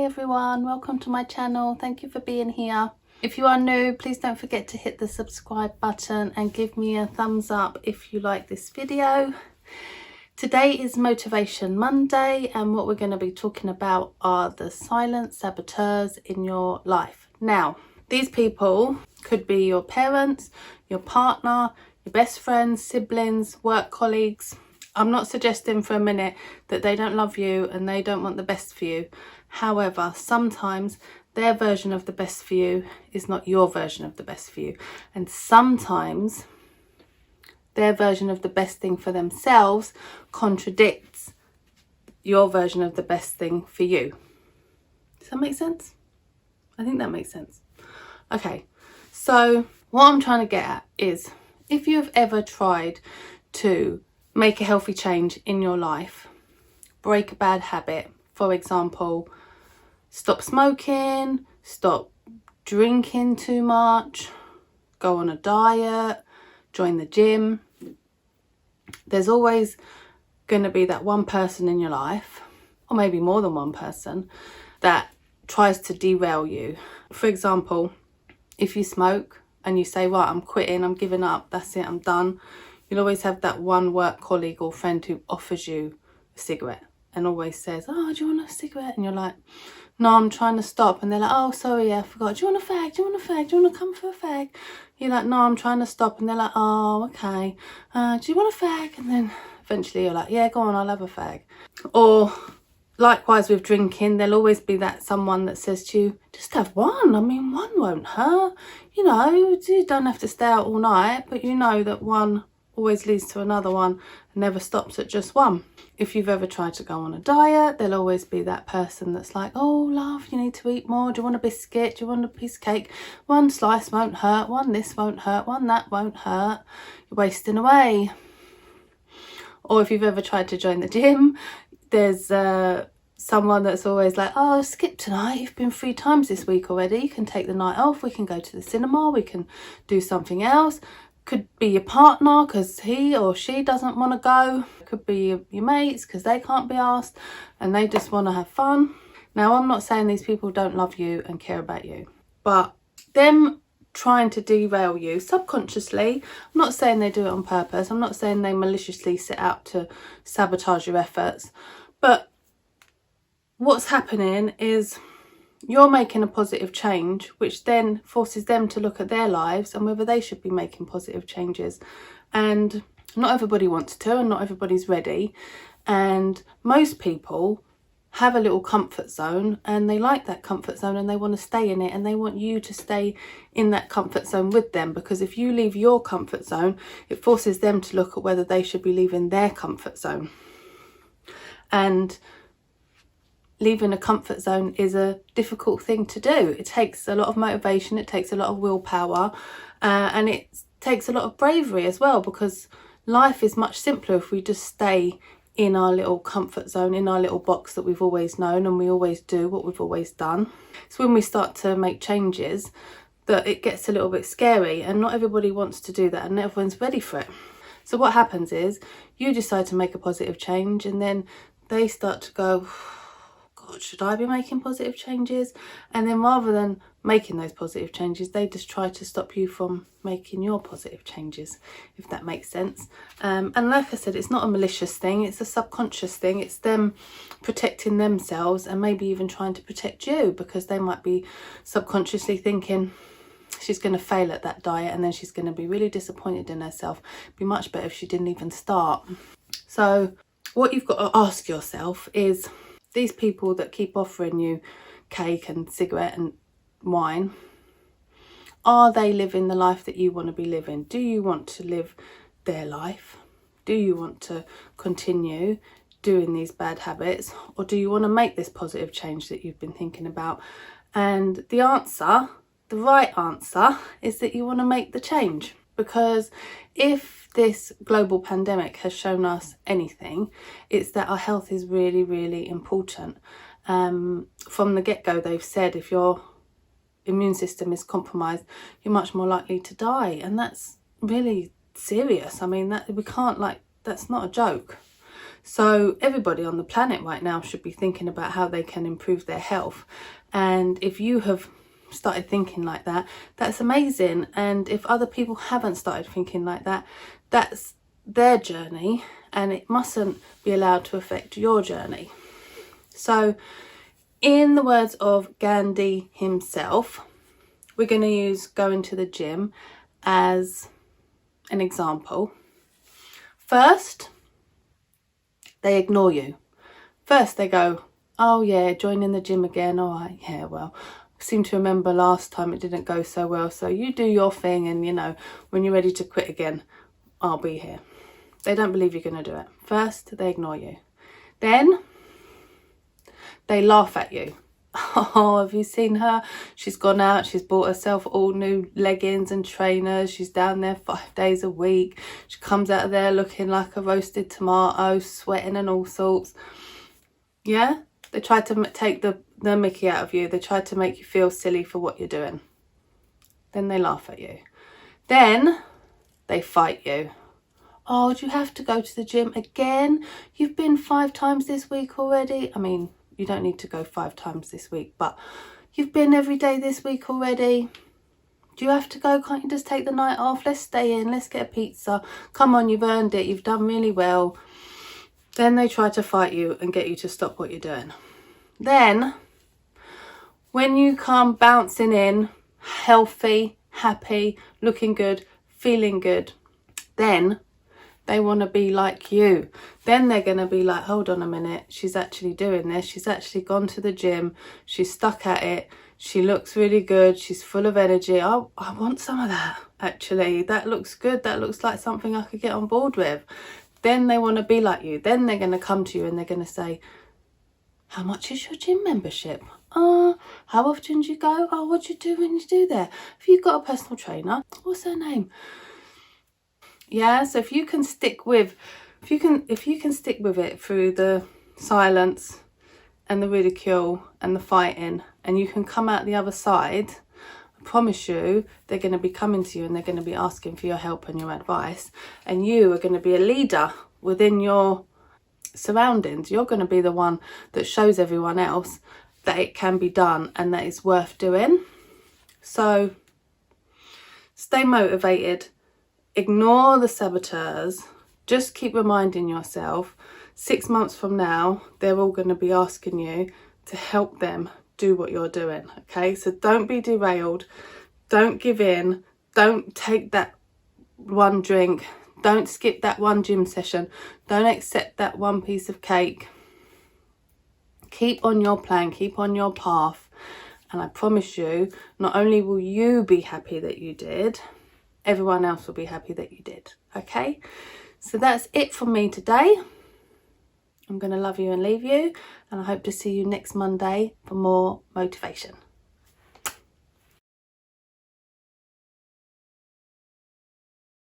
everyone, welcome to my channel. Thank you for being here. If you are new, please don't forget to hit the subscribe button and give me a thumbs up if you like this video. Today is Motivation Monday, and what we're going to be talking about are the silent saboteurs in your life. Now, these people could be your parents, your partner, your best friends, siblings, work colleagues. I'm not suggesting for a minute that they don't love you and they don't want the best for you. However, sometimes their version of the best for you is not your version of the best for you. And sometimes their version of the best thing for themselves contradicts your version of the best thing for you. Does that make sense? I think that makes sense. Okay, so what I'm trying to get at is, if you've ever tried to make a healthy change in your life, break a bad habit, for example, stop smoking, stop drinking too much, go on a diet, join the gym, there's always going to be that one person in your life, or maybe more than one person, that tries to derail you. For example, if you smoke and you say, right, I'm quitting, I'm giving up, that's it, I'm done, you'll always have that one work colleague or friend who offers you a cigarette and always says, oh, do you want a cigarette? And you're like, no, I'm trying to stop. And they're like, oh, sorry, I forgot. Do you want a fag? Do you want a fag? Do you want to come for a fag? You're like, no, I'm trying to stop. And they're like, oh, okay. Do you want a fag? And then eventually you're like, yeah, go on, I'll have a fag. Or likewise with drinking, there'll always be that someone that says to you, just have one. I mean, one won't hurt. You know, you don't have to stay out all night, but you know that one always leads to another one and never stops at just one. If you've ever tried to go on a diet, there'll always be that person that's like, oh love, you need to eat more, do you want a biscuit, do you want a piece of cake, one slice won't hurt, one this won't hurt, one that won't hurt, you're wasting away. Or if you've ever tried to join the gym, there's someone that's always like, oh, skip tonight, you've been 3 times this week already, you can take the night off, we can go to the cinema, we can do something else. Could be your partner because he or she doesn't want to go. Could be your mates because they can't be asked and they just want to have fun. Now, I'm not saying these people don't love you and care about you, but them trying to derail you subconsciously, I'm not saying they do it on purpose, I'm not saying they maliciously set out to sabotage your efforts, but what's happening is you're making a positive change, which then forces them to look at their lives and whether they should be making positive changes. And not everybody wants to, and not everybody's ready. And most people have a little comfort zone and they like that comfort zone and they want to stay in it, and they want you to stay in that comfort zone with them, because if you leave your comfort zone, it forces them to look at whether they should be leaving their comfort zone. And leaving a comfort zone is a difficult thing to do. It takes a lot of motivation, it takes a lot of willpower, and it takes a lot of bravery as well, because life is much simpler if we just stay in our little comfort zone, in our little box that we've always known and we always do what we've always done. It's when we start to make changes that it gets a little bit scary, and not everybody wants to do that and not everyone's ready for it. So what happens is you decide to make a positive change, and then they start to go, God, should I be making positive changes? And then rather than making those positive changes, they just try to stop you from making your positive changes, if that makes sense. And like I said, it's not a malicious thing, it's a subconscious thing. It's them protecting themselves and maybe even trying to protect you, because they might be subconsciously thinking, she's going to fail at that diet and then she's going to be really disappointed in herself. It'd be much better if she didn't even start. So what you've got to ask yourself is, these people that keep offering you cake and cigarette and wine, are they living the life that you want to be living? Do you want to live their life? Do you want to continue doing these bad habits? Or do you want to make this positive change that you've been thinking about? And the answer, the right answer, is that you want to make the change. Because if this global pandemic has shown us anything, it's that our health is really, really important. From the get-go, they've said if your immune system is compromised, you're much more likely to die. And that's really serious. I mean, that we can't, like, that's not a joke. So everybody on the planet right now should be thinking about how they can improve their health. And if you have started thinking like that, that's amazing. And if other people haven't started thinking like that, that's their journey, and it mustn't be allowed to affect your journey. So in the words of Gandhi himself, we're going to use going to the gym as an example. First, they ignore you. First they go, oh yeah, joining the gym again. All right, yeah, well, I seem to remember last time it didn't go so well. So you do your thing, and you know, when you're ready to quit again, I'll be here. They don't believe you're going to do it. First, they ignore you. Then they laugh at you. Oh, have you seen her? She's gone out, she's bought herself all new leggings and trainers. She's down there 5 days a week. She comes out of there looking like a roasted tomato, sweating and all sorts. Yeah? They try to take the mickey out of you. They try to make you feel silly for what you're doing. Then they laugh at you. Then they fight you. Oh, do you have to go to the gym again? You've been 5 times this week already. I mean, you don't need to go 5 times this week, but you've been every day this week already. Do you have to go? Can't you just take the night off? Let's stay in. Let's get a pizza. Come on, you've earned it. You've done really well. Then they try to fight you and get you to stop what you're doing. Then, when you come bouncing in, healthy, happy, looking good, feeling good, then they want to be like you. Then they're going to be like, hold on a minute, she's actually doing this. She's actually gone to the gym. She's stuck at it. She looks really good. She's full of energy. I want some of that, actually. That looks good. That looks like something I could get on board with. Then they want to be like you. Then they're going to come to you and they're going to say, how much is your gym membership? How often do you go? Oh, what do you do when you do there? Have you got a personal trainer? What's her name? Yeah, so if you can stick with it through the silence and the ridicule and the fighting, and you can come out the other side, I promise you they're going to be coming to you and they're going to be asking for your help and your advice, and you are going to be a leader within your surroundings. You're going to be the one that shows everyone else that it can be done and that it's worth doing. So stay motivated. Ignore the saboteurs. Just keep reminding yourself 6 months from now, they're all going to be asking you to help them do what you're doing. Okay, so don't be derailed. Don't give in. Don't take that one drink. Don't skip that one gym session. Don't accept that one piece of cake. Keep on your plan. Keep on your path. And I promise you, not only will you be happy that you did, everyone else will be happy that you did. Okay, so that's it from me today. I'm going to love you and leave you, and I hope to see you next Monday for more motivation.